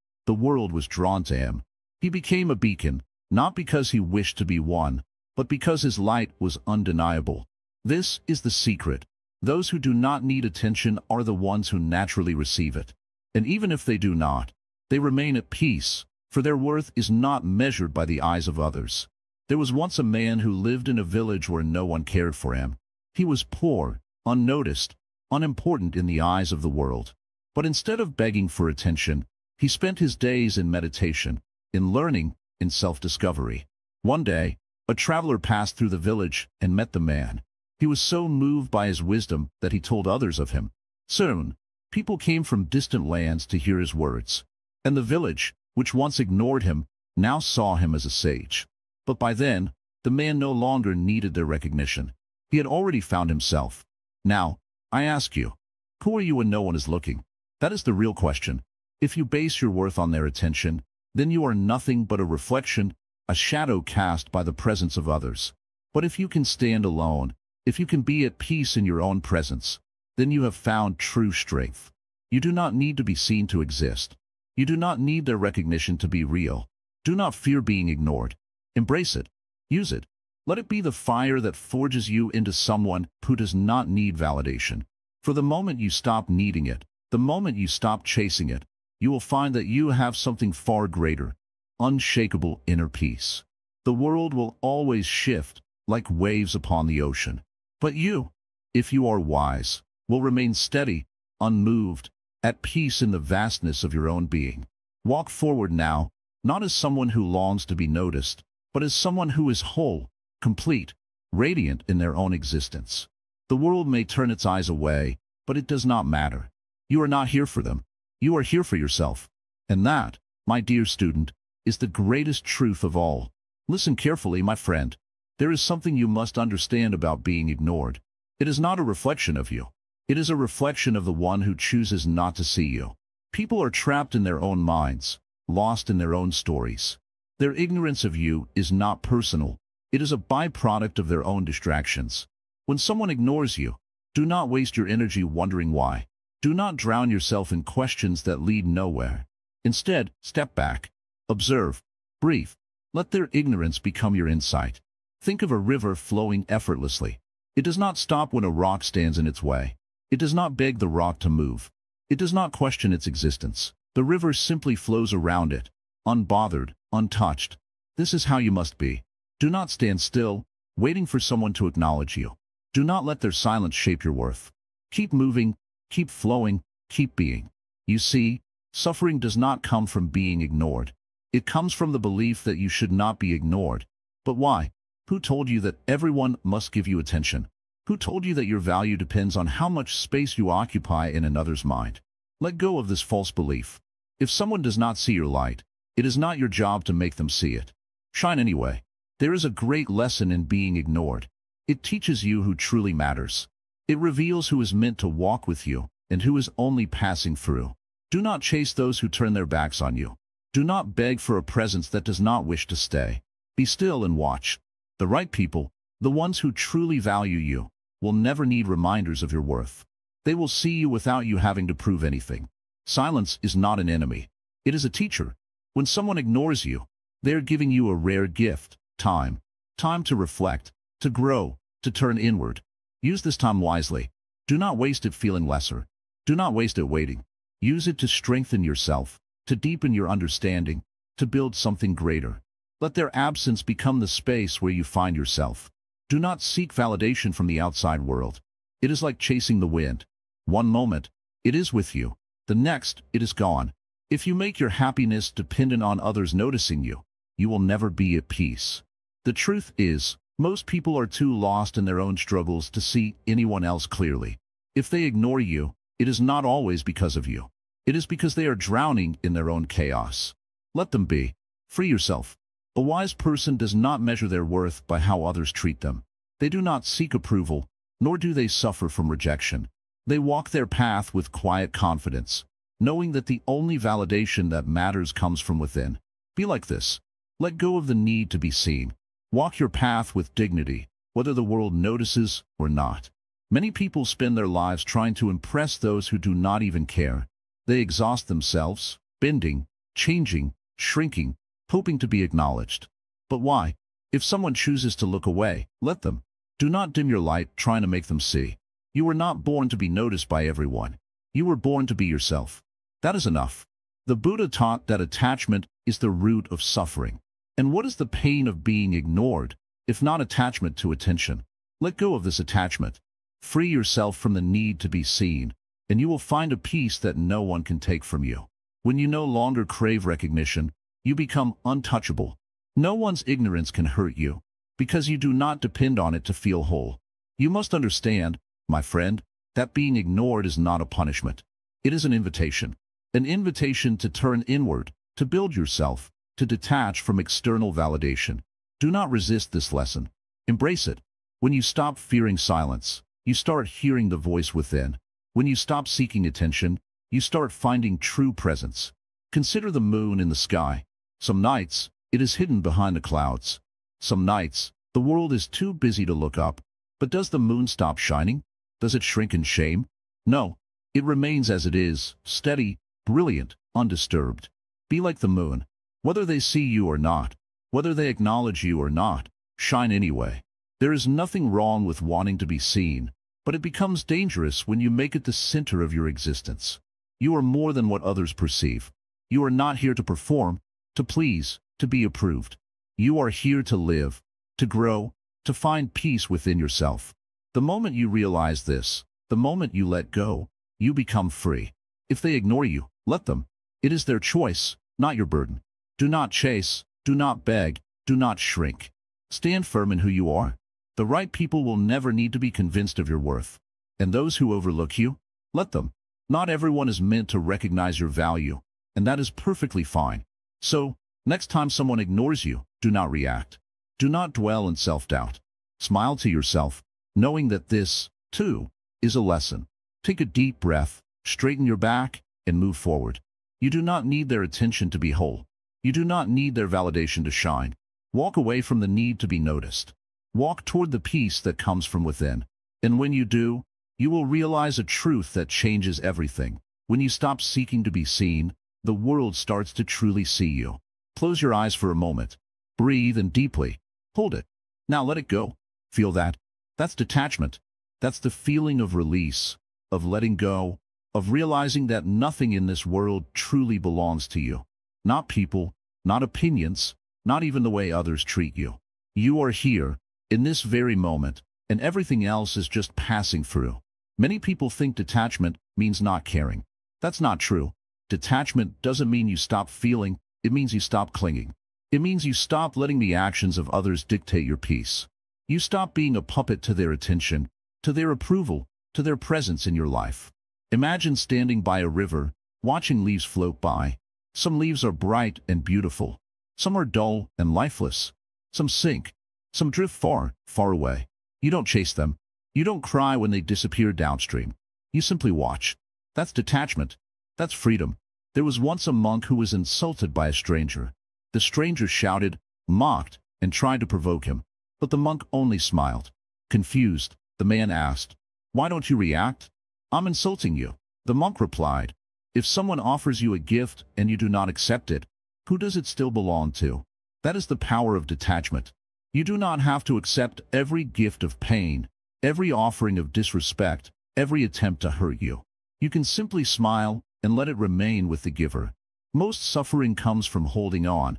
was drawn to him. He became a beacon, not because he wished to be one, but because his light was undeniable. This is the secret. Those who do not need attention are the ones who naturally receive it. And even if they do not, they remain at peace, for their worth is not measured by the eyes of others. There was once a man who lived in a village where no one cared for him. He was poor, unnoticed, unimportant in the eyes of the world. But instead of begging for attention, he spent his days in meditation, in learning, in self-discovery. One day, a traveler passed through the village and met the man. He was so moved by his wisdom that he told others of him. Soon, people came from distant lands to hear his words. And the village, which once ignored him, now saw him as a sage. But by then, the man no longer needed their recognition. He had already found himself. Now, I ask you, who are you when no one is looking? That is the real question. If you base your worth on their attention, then you are nothing but a reflection, a shadow cast by the presence of others. But if you can stand alone, if you can be at peace in your own presence, then you have found true strength. You do not need to be seen to exist. You do not need their recognition to be real. Do not fear being ignored. Embrace it. Use it. Let it be the fire that forges you into someone who does not need validation. For the moment you stop needing it, the moment you stop chasing it, you will find that you have something far greater, unshakable inner peace. The world will always shift, like waves upon the ocean. But you, if you are wise, will remain steady, unmoved, at peace in the vastness of your own being. Walk forward now, not as someone who longs to be noticed, but as someone who is whole, complete, radiant in their own existence. The world may turn its eyes away, but it does not matter. You are not here for them. You are here for yourself. And that, my dear student, is the greatest truth of all. Listen carefully, my friend. There is something you must understand about being ignored. It is not a reflection of you. It is a reflection of the one who chooses not to see you. People are trapped in their own minds, lost in their own stories. Their ignorance of you is not personal. It is a byproduct of their own distractions. When someone ignores you, do not waste your energy wondering why. Do not drown yourself in questions that lead nowhere. Instead, step back. Observe. Breathe. Let their ignorance become your insight. Think of a river flowing effortlessly. It does not stop when a rock stands in its way. It does not beg the rock to move. It does not question its existence. The river simply flows around it, unbothered, untouched. This is how you must be. Do not stand still, waiting for someone to acknowledge you. Do not let their silence shape your worth. Keep moving, keep flowing, keep being. You see, suffering does not come from being ignored. It comes from the belief that you should not be ignored. But why? Who told you that everyone must give you attention? Who told you that your value depends on how much space you occupy in another's mind? Let go of this false belief. If someone does not see your light, it is not your job to make them see it. Shine anyway. There is a great lesson in being ignored. It teaches you who truly matters. It reveals who is meant to walk with you and who is only passing through. Do not chase those who turn their backs on you. Do not beg for a presence that does not wish to stay. Be still and watch. The right people, the ones who truly value you, will never need reminders of your worth. They will see you without you having to prove anything. Silence is not an enemy. It is a teacher. When someone ignores you, they are giving you a rare gift, time. Time to reflect, to grow, to turn inward. Use this time wisely. Do not waste it feeling lesser. Do not waste it waiting. Use it to strengthen yourself, to deepen your understanding, to build something greater. Let their absence become the space where you find yourself. Do not seek validation from the outside world. It is like chasing the wind. One moment, it is with you. The next, it is gone. If you make your happiness dependent on others noticing you, you will never be at peace. The truth is, most people are too lost in their own struggles to see anyone else clearly. If they ignore you, it is not always because of you. It is because they are drowning in their own chaos. Let them be. Free yourself. A wise person does not measure their worth by how others treat them. They do not seek approval, nor do they suffer from rejection. They walk their path with quiet confidence, knowing that the only validation that matters comes from within. Be like this. Let go of the need to be seen. Walk your path with dignity, whether the world notices or not. Many people spend their lives trying to impress those who do not even care. They exhaust themselves, bending, changing, shrinking, hoping to be acknowledged. But why? If someone chooses to look away, let them. Do not dim your light trying to make them see. You were not born to be noticed by everyone. You were born to be yourself. That is enough. The Buddha taught that attachment is the root of suffering. And what is the pain of being ignored, if not attachment to attention? Let go of this attachment. Free yourself from the need to be seen, and you will find a peace that no one can take from you. When you no longer crave recognition, you become untouchable. No one's ignorance can hurt you, because you do not depend on it to feel whole. You must understand, my friend, that being ignored is not a punishment. It is an invitation to turn inward, to build yourself, to detach from external validation. Do not resist this lesson. Embrace it. When you stop fearing silence, you start hearing the voice within. When you stop seeking attention, you start finding true presence. Consider the moon in the sky. Some nights, it is hidden behind the clouds. Some nights, the world is too busy to look up. But does the moon stop shining? Does it shrink in shame? No. It remains as it is, steady, brilliant, undisturbed. Be like the moon. Whether they see you or not, whether they acknowledge you or not, shine anyway. There is nothing wrong with wanting to be seen, but it becomes dangerous when you make it the center of your existence. You are more than what others perceive. You are not here to perform, to please, to be approved. You are here to live, to grow, to find peace within yourself. The moment you realize this, the moment you let go, you become free. If they ignore you, let them. It is their choice, not your burden. Do not chase, do not beg, do not shrink. Stand firm in who you are. The right people will never need to be convinced of your worth. And those who overlook you, let them. Not everyone is meant to recognize your value, and that is perfectly fine. So, next time someone ignores you, do not react. Do not dwell in self-doubt. Smile to yourself, knowing that this, too, is a lesson. Take a deep breath, straighten your back, and move forward. You do not need their attention to be whole. You do not need their validation to shine. Walk away from the need to be noticed. Walk toward the peace that comes from within. And when you do, you will realize a truth that changes everything. When you stop seeking to be seen, the world starts to truly see you. Close your eyes for a moment. Breathe in deeply. Hold it. Now let it go. Feel that. That's detachment. That's the feeling of release, of letting go, of realizing that nothing in this world truly belongs to you. Not people, not opinions, not even the way others treat you. You are here, in this very moment, and everything else is just passing through. Many people think detachment means not caring. That's not true. Detachment doesn't mean you stop feeling, it means you stop clinging. It means you stop letting the actions of others dictate your peace. You stop being a puppet to their attention, to their approval, to their presence in your life. Imagine standing by a river, watching leaves float by. Some leaves are bright and beautiful. Some are dull and lifeless. Some sink. Some drift far, far away. You don't chase them. You don't cry when they disappear downstream. You simply watch. That's detachment. That's freedom. There was once a monk who was insulted by a stranger. The stranger shouted, mocked, and tried to provoke him. But the monk only smiled. Confused, the man asked, "Why don't you react?" "I'm insulting you." The monk replied, "If someone offers you a gift and you do not accept it, who does it still belong to?" That is the power of detachment. You do not have to accept every gift of pain, every offering of disrespect, every attempt to hurt you. You can simply smile and let it remain with the giver. Most suffering comes from holding on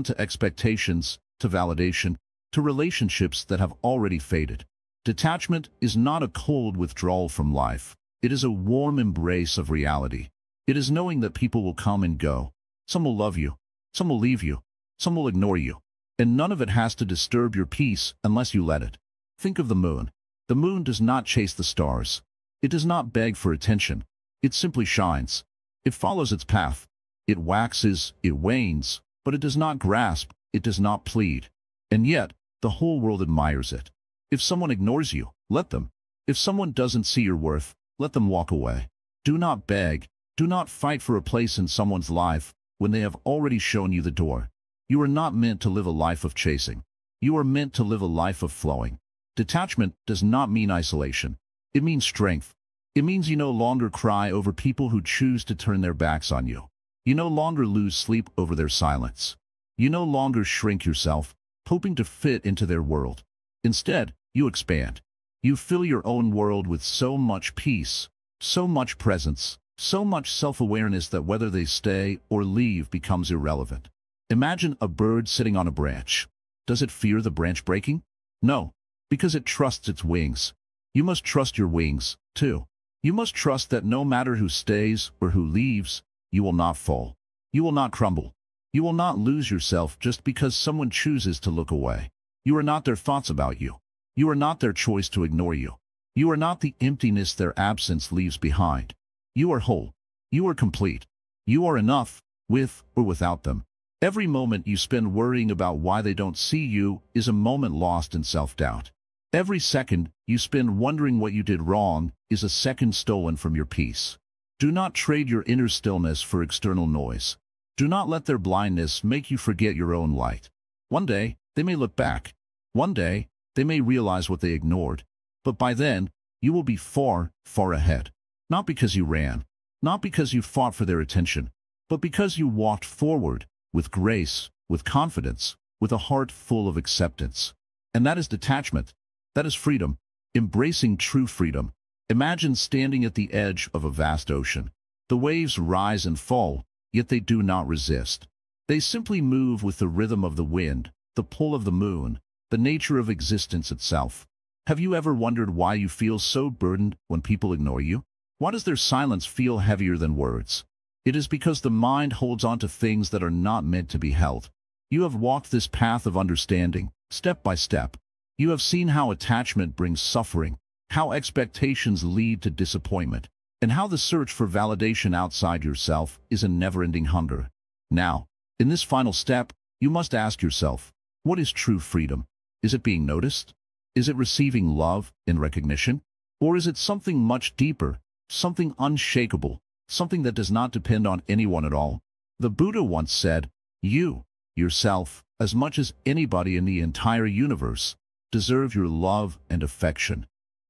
to expectations, to validation, to relationships that have already faded. Detachment is not a cold withdrawal from life. It is a warm embrace of reality. It is knowing that people will come and go. Some will love you, some will leave you, some will ignore you. And none of it has to disturb your peace unless you let it. Think of the moon. The moon does not chase the stars. It does not beg for attention. It simply shines. It follows its path. It waxes, it wanes, but it does not grasp, it does not plead. And yet, the whole world admires it. If someone ignores you, let them. If someone doesn't see your worth, let them walk away. Do not beg, do not fight for a place in someone's life when they have already shown you the door. You are not meant to live a life of chasing. You are meant to live a life of flowing. Detachment does not mean isolation. It means strength. It means you no longer cry over people who choose to turn their backs on you. You no longer lose sleep over their silence. You no longer shrink yourself, hoping to fit into their world. Instead, you expand. You fill your own world with so much peace, so much presence, so much self-awareness that whether they stay or leave becomes irrelevant. Imagine a bird sitting on a branch. Does it fear the branch breaking? No, because it trusts its wings. You must trust your wings, too. You must trust that no matter who stays or who leaves, you will not fall. You will not crumble. You will not lose yourself just because someone chooses to look away. You are not their thoughts about you. You are not their choice to ignore you. You are not the emptiness their absence leaves behind. You are whole. You are complete. You are enough, with or without them. Every moment you spend worrying about why they don't see you is a moment lost in self-doubt. Every second you spend wondering what you did wrong is a second stolen from your peace. Do not trade your inner stillness for external noise. Do not let their blindness make you forget your own light. One day, they may look back. One day, they may realize what they ignored. But by then, you will be far, far ahead. Not because you ran, not because you fought for their attention, but because you walked forward with grace, with confidence, with a heart full of acceptance. And that is detachment. That is freedom, embracing true freedom. Imagine standing at the edge of a vast ocean. The waves rise and fall, yet they do not resist. They simply move with the rhythm of the wind, the pull of the moon, the nature of existence itself. Have you ever wondered why you feel so burdened when people ignore you? Why does their silence feel heavier than words? It is because the mind holds on to things that are not meant to be held. You have walked this path of understanding, step by step. You have seen how attachment brings suffering, how expectations lead to disappointment, and how the search for validation outside yourself is a never-ending hunger. Now, in this final step, you must ask yourself, what is true freedom? Is it being noticed? Is it receiving love and recognition? Or is it something much deeper, something unshakable, something that does not depend on anyone at all? The Buddha once said, you, yourself, as much as anybody in the entire universe, deserve your love and affection.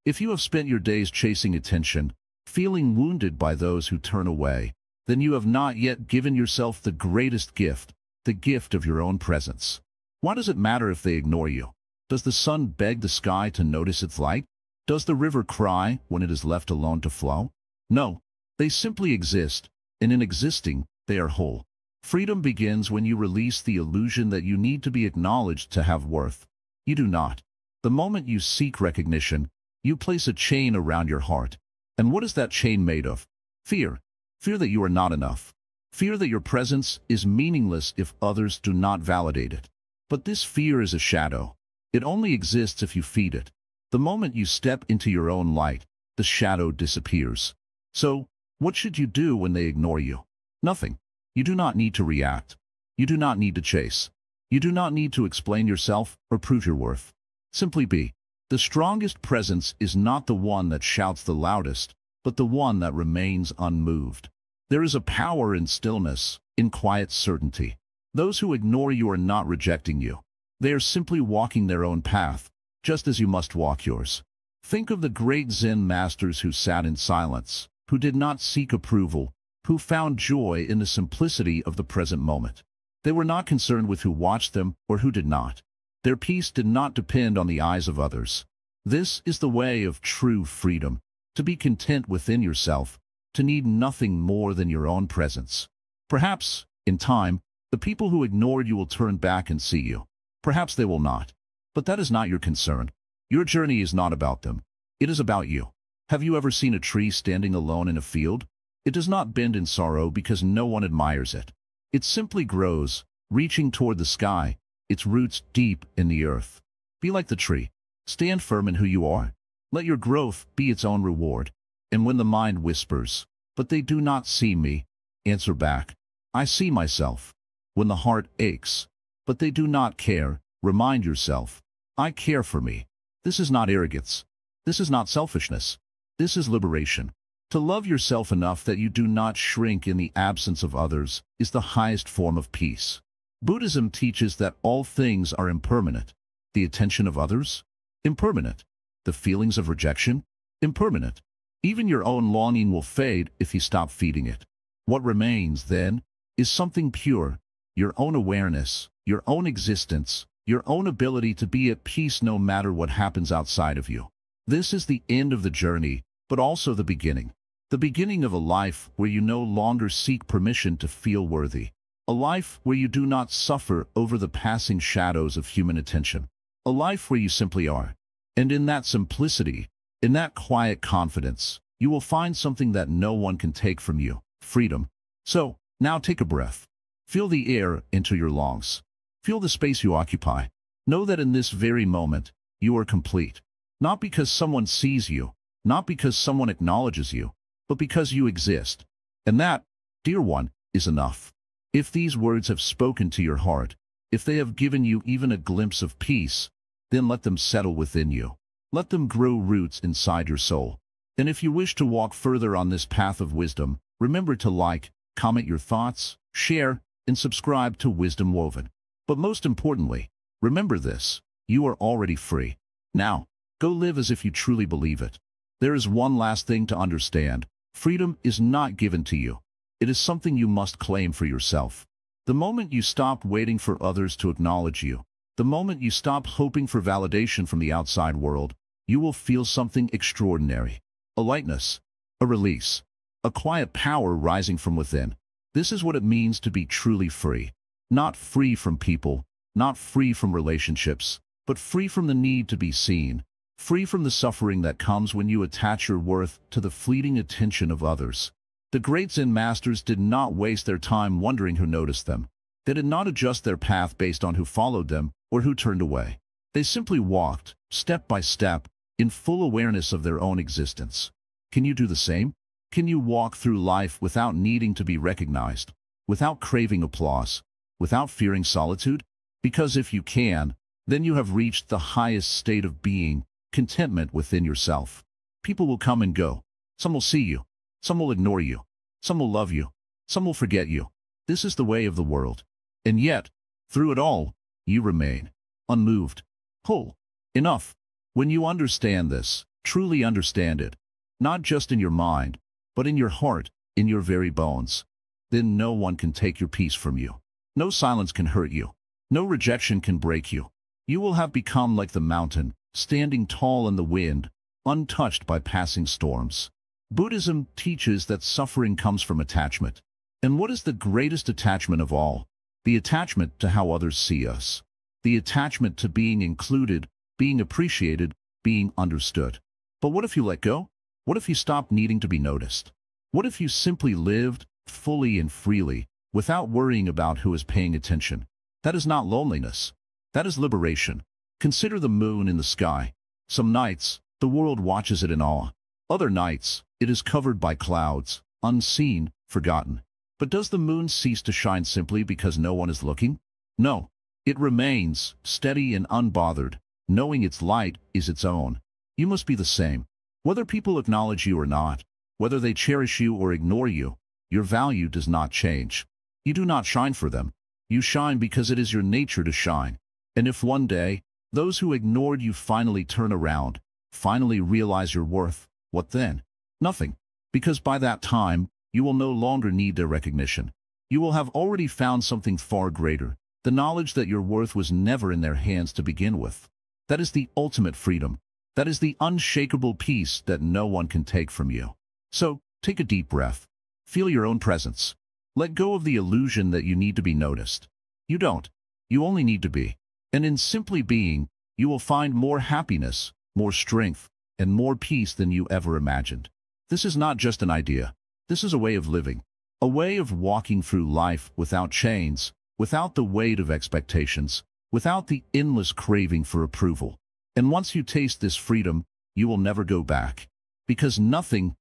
If you have spent your days chasing attention, feeling wounded by those who turn away, then you have not yet given yourself the greatest gift, the gift of your own presence. Why does it matter if they ignore you? Does the sun beg the sky to notice its light? Does the river cry when it is left alone to flow? No, they simply exist, and in existing, they are whole. Freedom begins when you release the illusion that you need to be acknowledged to have worth. You do not. The moment you seek recognition, you place a chain around your heart. And what is that chain made of? Fear. Fear that you are not enough. Fear that your presence is meaningless if others do not validate it. But this fear is a shadow. It only exists if you feed it. The moment you step into your own light, the shadow disappears. So, what should you do when they ignore you? Nothing. You do not need to react. You do not need to chase. You do not need to explain yourself or prove your worth. Simply be. The strongest presence is not the one that shouts the loudest, but the one that remains unmoved. There is a power in stillness, in quiet certainty. Those who ignore you are not rejecting you. They are simply walking their own path, just as you must walk yours. Think of the great Zen masters who sat in silence, who did not seek approval, who found joy in the simplicity of the present moment. They were not concerned with who watched them or who did not. Their peace did not depend on the eyes of others. This is the way of true freedom, to be content within yourself, to need nothing more than your own presence. Perhaps, in time, the people who ignored you will turn back and see you. Perhaps they will not. But that is not your concern. Your journey is not about them. It is about you. Have you ever seen a tree standing alone in a field? It does not bend in sorrow because no one admires it. It simply grows, reaching toward the sky, its roots deep in the earth. Be like the tree. Stand firm in who you are. Let your growth be its own reward. And when the mind whispers, "But they do not see me," answer back, "I see myself." When the heart aches, "But they do not care," remind yourself, "I care for me." This is not arrogance. This is not selfishness. This is liberation. To love yourself enough that you do not shrink in the absence of others is the highest form of peace. Buddhism teaches that all things are impermanent. The attention of others? Impermanent. The feelings of rejection? Impermanent. Even your own longing will fade if you stop feeding it. What remains, then, is something pure, your own awareness, your own existence, your own ability to be at peace no matter what happens outside of you. This is the end of the journey, but also the beginning. The beginning of a life where you no longer seek permission to feel worthy. A life where you do not suffer over the passing shadows of human attention. A life where you simply are. And in that simplicity, in that quiet confidence, you will find something that no one can take from you: freedom. So, now take a breath. Feel the air into your lungs. Feel the space you occupy. Know that in this very moment, you are complete. Not because someone sees you, not because someone acknowledges you, but because you exist. And that, dear one, is enough. If these words have spoken to your heart, if they have given you even a glimpse of peace, then let them settle within you. Let them grow roots inside your soul. And if you wish to walk further on this path of wisdom, remember to like, comment your thoughts, share, and subscribe to Wisdom Woven. But most importantly, remember this: you are already free. Now, go live as if you truly believe it. There is one last thing to understand. Freedom is not given to you. It is something you must claim for yourself. The moment you stop waiting for others to acknowledge you, the moment you stop hoping for validation from the outside world, you will feel something extraordinary. A lightness, a release, a quiet power rising from within. This is what it means to be truly free. Not free from people, not free from relationships, but free from the need to be seen. Free from the suffering that comes when you attach your worth to the fleeting attention of others. The great Zen masters did not waste their time wondering who noticed them. They did not adjust their path based on who followed them or who turned away. They simply walked, step by step, in full awareness of their own existence. Can you do the same? Can you walk through life without needing to be recognized, without craving applause, without fearing solitude? Because if you can, then you have reached the highest state of being, contentment within yourself. People will come and go. Some will see you. Some will ignore you. Some will love you. Some will forget you. This is the way of the world. And yet, through it all, you remain unmoved, whole, enough. When you understand this, truly understand it, not just in your mind, but in your heart, in your very bones, then no one can take your peace from you. No silence can hurt you. No rejection can break you. You will have become like the mountain, standing tall in the wind, untouched by passing storms. Buddhism teaches that suffering comes from attachment. And what is the greatest attachment of all? The attachment to how others see us. The attachment to being included, being appreciated, being understood. But what if you let go? What if you stopped needing to be noticed? What if you simply lived, fully and freely, without worrying about who is paying attention? That is not loneliness. That is liberation. Consider the moon in the sky. Some nights, the world watches it in awe. Other nights, it is covered by clouds, unseen, forgotten. But does the moon cease to shine simply because no one is looking? No. It remains, steady and unbothered, knowing its light is its own. You must be the same. Whether people acknowledge you or not, whether they cherish you or ignore you, your value does not change. You do not shine for them. You shine because it is your nature to shine. And if one day, those who ignored you finally turn around, finally realize your worth, what then? Nothing. Because by that time, you will no longer need their recognition. You will have already found something far greater, the knowledge that your worth was never in their hands to begin with. That is the ultimate freedom. That is the unshakable peace that no one can take from you. So, take a deep breath. Feel your own presence. Let go of the illusion that you need to be noticed. You don't. You only need to be. And in simply being, you will find more happiness, more strength, and more peace than you ever imagined. This is not just an idea. This is a way of living. A way of walking through life without chains, without the weight of expectations, without the endless craving for approval. And once you taste this freedom, you will never go back. Because nothing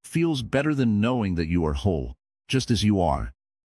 feels better than knowing that you are whole, just as you are.